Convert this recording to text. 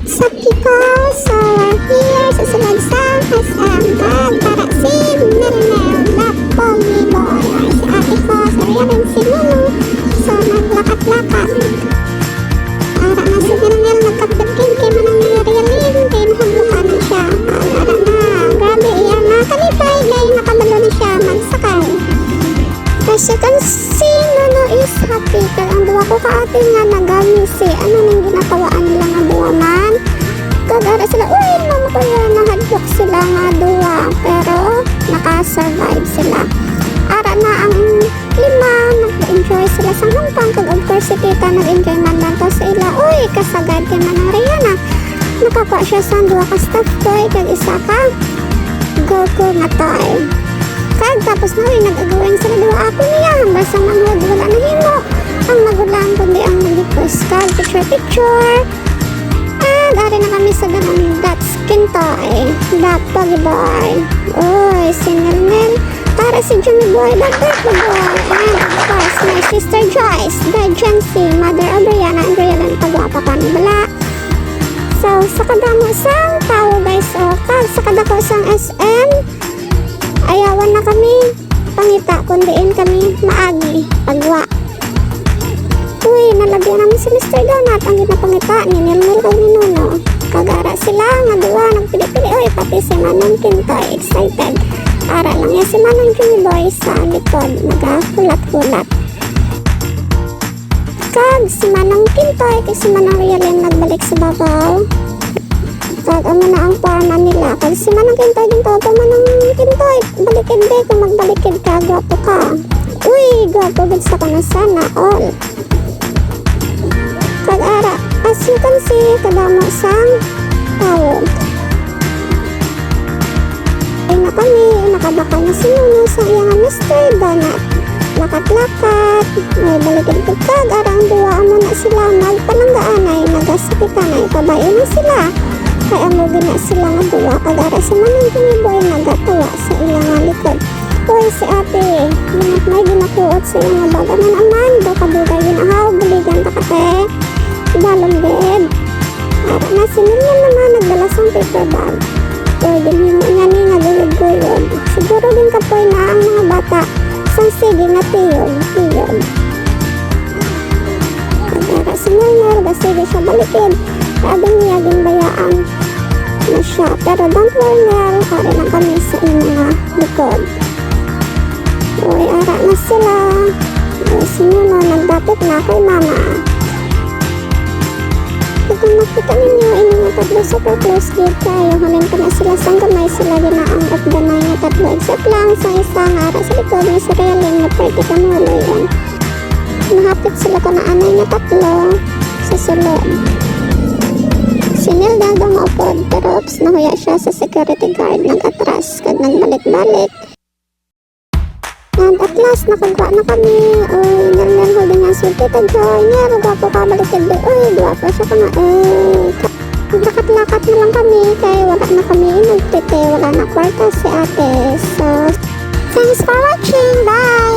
What's up people? So we're here sa sunod sa SM para si Melmel na Pogi Boy ay si ate ko, si Rian, si Lulu. So naglakat-lakat para na si Melmel nagkapagkin kay manang Rialin kay nahambukan na siya. Para na grabe iyan na kalipay kay nakabalo na siya magsakay. Kasi kan si Lulu is happy kaya ang duwa ko kaate nga nagami si ano nang ginatawaan nila nga duwa man. Kagara sila, uy mama ko yan, nahadlok sila nga duwa pero nakasurvive sila. Ara na ang lima, nag-enjoy sila sa hangpang kag of course si tita nag-enjoy man lang to sa ila. Uy kasagad kay manang Rihanna, nakakuha siya sa duwa ka stuff toy kag isa ka Goku nga toy. Kag tapos na rin nag-agawin sila duwa ako niya basta manghod wala na himo ang magulang kundi ang nag-request kag picture. Dari na kami sa ganang that skin toy, that Pogi Boy. Uy, si Melmel para si Jimmy Boy, that Pogi Boy. And of course, my sister Joyce, the Jency, mother of Rihanna and Rihanna, pagwapa pa ni Bala. So, sa kadamo sang tao guys, sa kadako sang SM, ayawan na kami pangita, kundiin kami maagi, pagwa. Uy, nalagyan namin si Mr. Donut ang ginapangita ni Melmel kag ni Nuno. Kagara sila nga duwa nagpili-pili. Uy, pati si Manong Kintoy excited. Ara lang yan si Manong Jimmy Boy sa likod nagakulat-kulat. Kag si Manong Kintoy kag si Manong Rialin nagbalik sa babaw. Kag ano na ang parma nila. Kag si Manong Kintoy din to Manong Kintoy balikid de kung magbalikid ka gwapo ka. Uy, gwapo gud sa kana sana all. Kag-ara, as you can see, kadamo sang tao. Ay na kami, nakabaka na si Nuno sa iyang Mr. Donut. Lakat-lakat, may balikid ko kag-ara ang duwa mo na sila magpalanggaan ay nagasakitan ay pabayo na sila. Kaya mo gina sila nga duwa kag-ara si Manong Jimmy Boy nagatawa sa ilang likod. Uy, si ate, may ginakuot sa iyang bagaman aman, do kadugay ginahaw, baligan ta kate. Dalam bed. Ara na si Melmel naman nagdala sang paper bag. Pwede mo nga ni nga gulod-gulod. Siguro din kapoy na ang mga bata sang sige nga tiyog. Ara si Melmel gasige siya balikid. Sabi niya din bayaan na siya. Pero don't worry nga, kare na kami sa mga likod. Uy, ara na sila. Uy, si Nuno nagdapit na kay mama. Kung makita ninyo, inyong tatlo super close gate kayo. Halin pa na sila sang gamay sila ginaang at gamay nga tatlo. Except lang sa isang ara sa likod ni si Rialin na pwede ka mulo yan. Nahapit sila ko na anay nga tatlo sa sulod. Si Nilda gangopod pero oops nahuya siya sa security guard nag-atras kag nagbalik-balik. And at last, nakagwa na kami. Uy, Melmel holding ang sweet tita Joy. Ngero, gwapo ka, balikid ba? Uy, gwapo siya ka nga. Lakat-lakat na lang kami. Kaya wala na kami inagtite. Wala na kwarta si ate. So, thanks for watching. Bye!